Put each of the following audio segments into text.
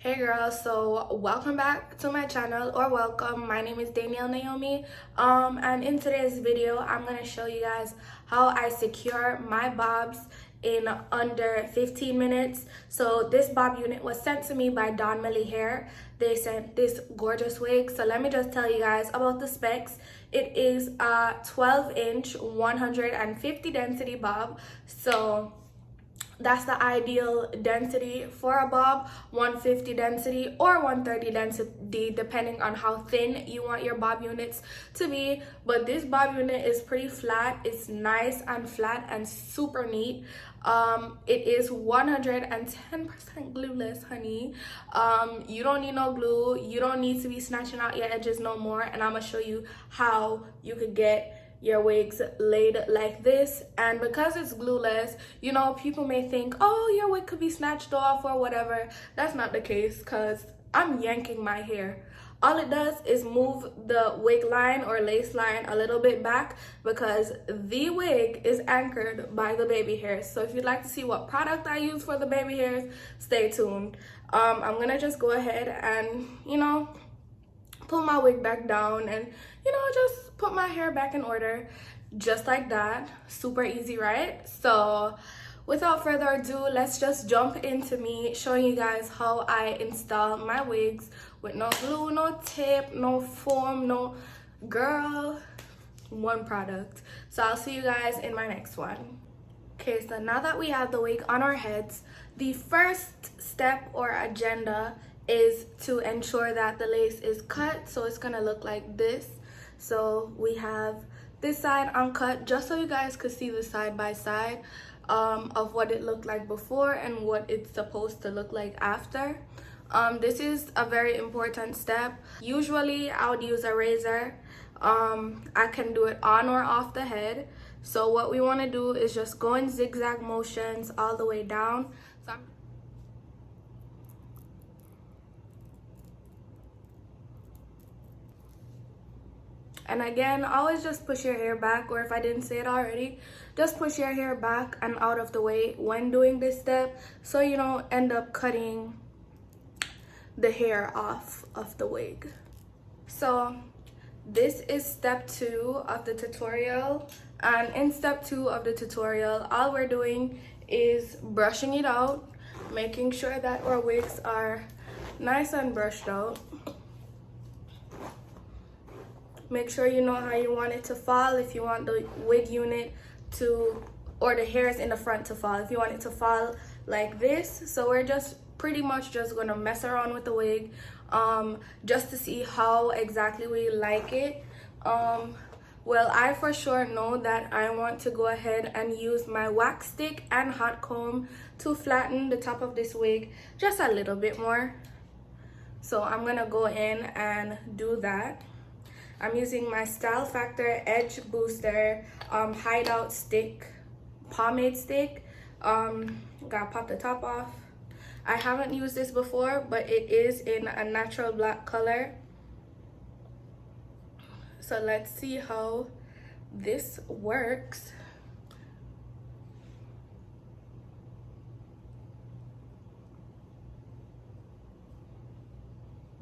Hey girls, so welcome back to my channel, or welcome. My name is Danielle Naomi, and in today's video I'm going to show you guys how I secure my bobs in under 15 minutes. So this bob unit was sent to me by Donmily hair. They sent this gorgeous wig, so let me just tell you guys about the specs. It is a 12-inch 150 density bob, so that's the ideal density for a bob. 150 density or 130 density, depending on how thin you want your bob units to be. But this bob unit is pretty flat. It's nice and flat and super neat. It is 110% glueless, honey. You don't need no glue. You don't need to be snatching out your edges no more, and I'm gonna show you how you could get your wigs laid like this. And because it's glueless, you know, people may think, oh, your wig could be snatched off or whatever. That's not the case, because I'm yanking my hair. All it does is move the wig line or lace line a little bit back, because the wig is anchored by the baby hairs. So if you'd like to see what product I use for the baby hairs, stay tuned. I'm gonna just go ahead and, pull my wig back down and, just put my hair back in order, just like that. Super easy, right? So without further ado, let's just jump into me showing you guys how I install my wigs with no glue, no tape, no foam, no girl, one product. So I'll see you guys in my next one. Okay, so now that we have the wig on our heads, the first step or agenda is to ensure that the lace is cut. So it's gonna look like this. So we have this side uncut, just so you guys could see the side by side of what it looked like before and what it's supposed to look like after. This is a very important step. Usually I would use a razor. I can do it on or off the head. So what we want to do is just go in zigzag motions all the way down. And again, always just push your hair back, or if I didn't say it already, just push your hair back and out of the way when doing this step, so you don't end up cutting the hair off of the wig. So this is step 2 of the tutorial, and in step 2 of the tutorial, all we're doing is brushing it out, making sure that our wigs are nice and brushed out. Make sure you know how you want it to fall. If you want the wig unit to, or the hairs in the front to fall, if you want it to fall like this. So we're just pretty much just gonna mess around with the wig just to see how exactly we like it. Well, I for sure know that I want to go ahead and use my wax stick and hot comb to flatten the top of this wig just a little bit more. So I'm gonna go in and do that. I'm using my Style Factor Edge Booster hideout stick, pomade stick. Gotta pop the top off. I haven't used this before, but it is in a natural black color. So let's see how this works.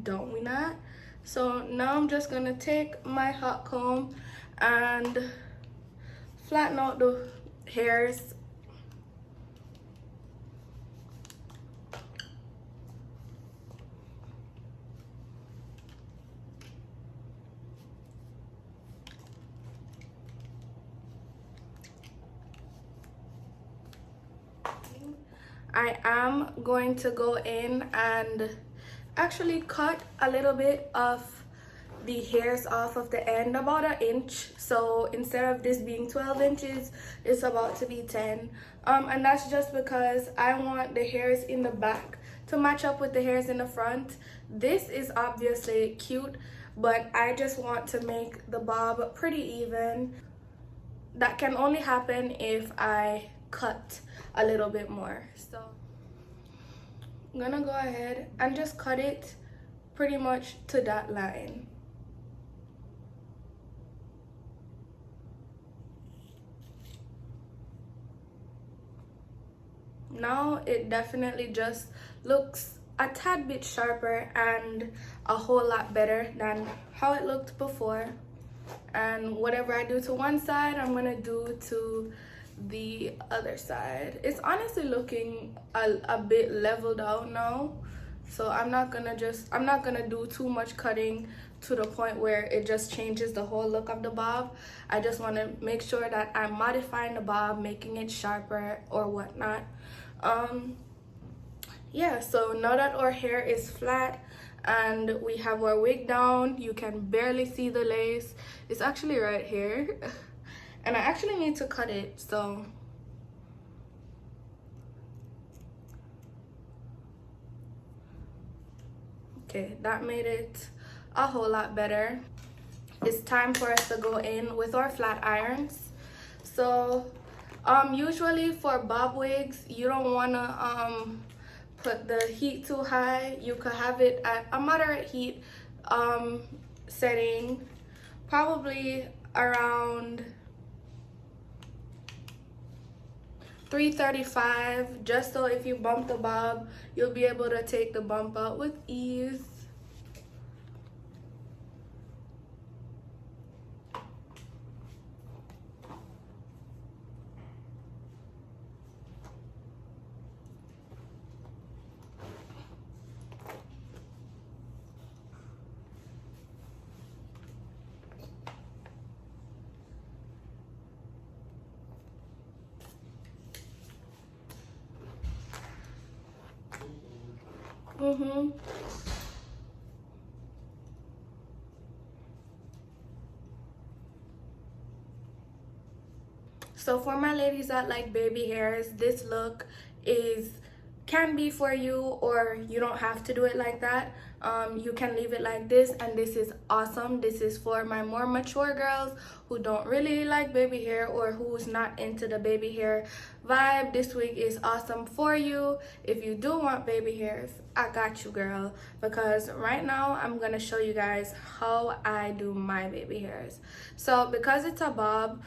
Don't we not? So now I'm just gonna take my hot comb and flatten out the hairs. I am going to go in and actually cut a little bit of the hairs off of the end, about an inch. So instead of this being 12 inches, it's about to be 10. And that's just because I want the hairs in the back to match up with the hairs in the front. This is obviously cute, but I just want to make the bob pretty even. That can only happen if I cut a little bit more. So I'm gonna go ahead and just cut it pretty much to that line. Now it definitely just looks a tad bit sharper and a whole lot better than how it looked before. And whatever I do to one side, I'm gonna do to the other side. It's honestly looking a bit leveled out now, so I'm not gonna do too much cutting to the point where it just changes the whole look of the bob. I just want to make sure that I'm modifying the bob, making it sharper or whatnot. Yeah, so now that our hair is flat and we have our wig down, you can barely see the lace. It's actually right here. And I actually need to cut it, so okay, that made it a whole lot better. It's time for us to go in with our flat irons. So usually for bob wigs, you don't want to put the heat too high. You could have it at a moderate heat setting, probably around 335, just so if you bump the bob, you'll be able to take the bump out with ease. So for my ladies that like baby hairs, this look can be for you, or you don't have to do it like that. You can leave it like this, and this is awesome. This is for my more mature girls who don't really like baby hair or who's not into the baby hair vibe. This wig is awesome for you. If you do want baby hairs, I got you, girl, because right now I'm gonna show you guys how I do my baby hairs. So because it's a bob,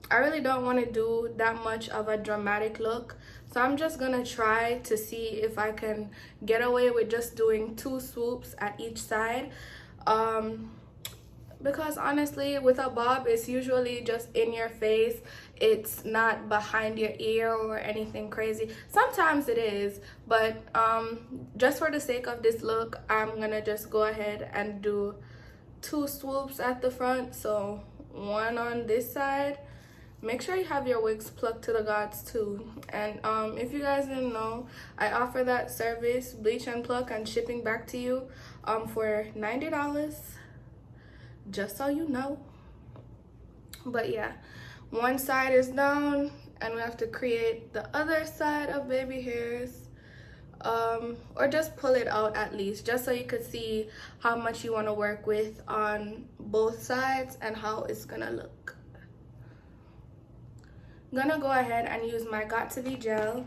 I really don't want to do that much of a dramatic look, so I'm just gonna try to see if I can get away with just doing 2 swoops at each side, because honestly with a bob it's usually just in your face. It's not behind your ear or anything crazy. Sometimes it is, but just for the sake of this look, I'm gonna just go ahead and do 2 swoops at the front. So one on this side. Make sure you have your wigs plucked to the gods too. And if you guys didn't know, I offer that service, bleach and pluck and shipping back to you, for $90, just so you know. But yeah, one side is down and we have to create the other side of baby hairs, or just pull it out at least, just so you could see how much you want to work with on both sides and how it's gonna look. I'm gonna go ahead and use my Got To Be gel,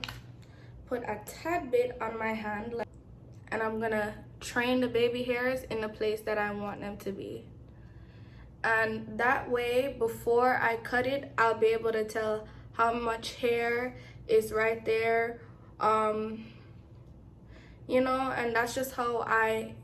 put a tad bit on my hand, and I'm gonna train the baby hairs in the place that I want them to be. And that way, before I cut it, I'll be able to tell how much hair is right there, you know, and that's just how I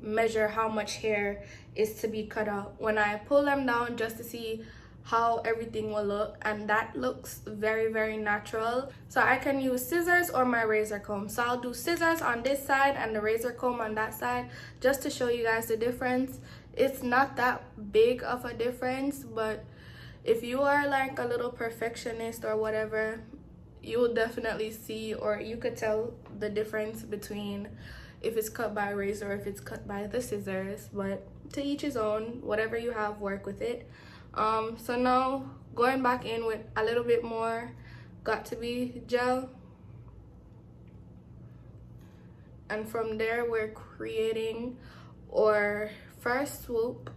measure how much hair is to be cut out when I pull them down, just to see how everything will look. And that looks very, very natural. So I can use scissors or my razor comb. So I'll do scissors on this side and the razor comb on that side, just to show you guys the difference. It's not that big of a difference, but if you are like a little perfectionist or whatever, you will definitely see, or you could tell the difference between if it's cut by a razor or if it's cut by the scissors. But to each his own, whatever you have, work with it. So now going back in with a little bit more Got To Be gel, and from there we're creating our first swoop.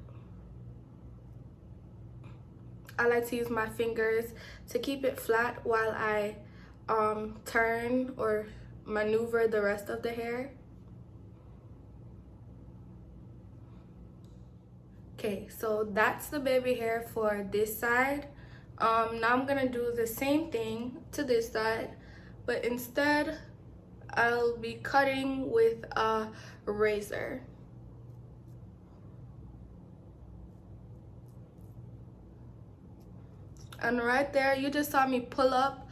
I like to use my fingers to keep it flat while I turn or maneuver the rest of the hair. Okay, so that's the baby hair for this side. Now I'm gonna do the same thing to this side, but instead I'll be cutting with a razor. And right there, you just saw me pull up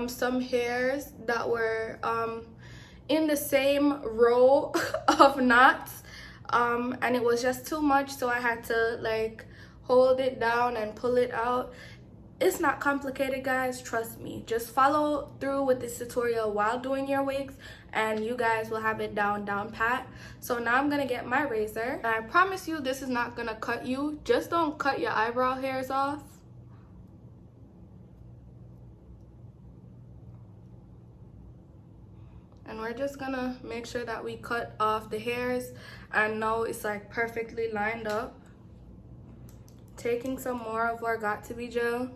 some hairs that were in the same row of knots, and it was just too much, so I had to like hold it down and pull it out. It's not complicated, guys, trust me. Just follow through with this tutorial while doing your wigs and you guys will have it down pat. So now I'm gonna get my razor, and I promise you this is not gonna cut you. Just don't cut your eyebrow hairs off. And we're just gonna make sure that we cut off the hairs and now it's like perfectly lined up. Taking some more of our got2b gel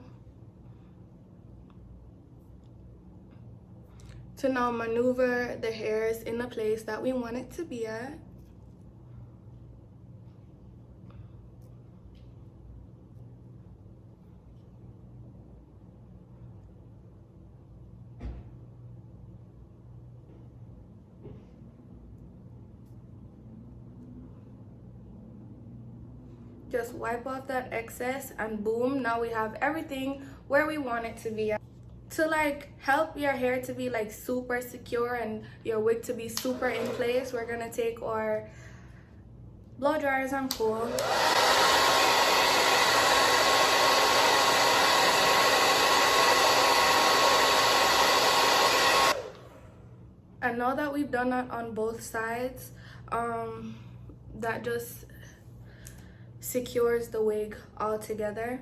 to now maneuver the hairs in the place that we want it to be at. Just wipe off that excess and boom, now we have everything where we want it to be at. To like help your hair to be like super secure and your wig to be super in place, we're gonna take our blow dryers and cool. And now that we've done that on both sides, that just secures the wig all together.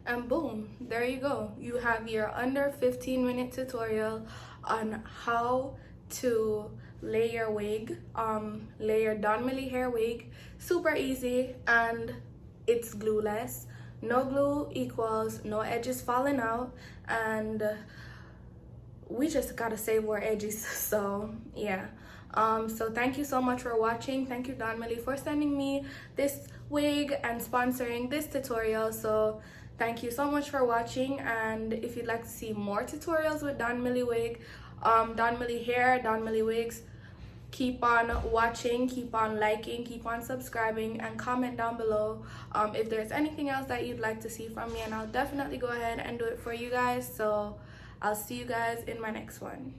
And boom, there you go. You have your under 15-minute tutorial on how to lay your wig, lay your Donmily hair wig. Super easy, and it's glueless. No glue equals no edges falling out, and we just gotta save our edges. So yeah, so thank you so much for watching. Thank you, Donmily, for sending me this wig and sponsoring this tutorial. So thank you so much for watching, and if you'd like to see more tutorials with Donmily wig, Donmily hair, Donmily wigs, keep on watching, keep on liking, keep on subscribing, and comment down below if there's anything else that you'd like to see from me, and I'll definitely go ahead and do it for you guys. So I'll see you guys in my next one.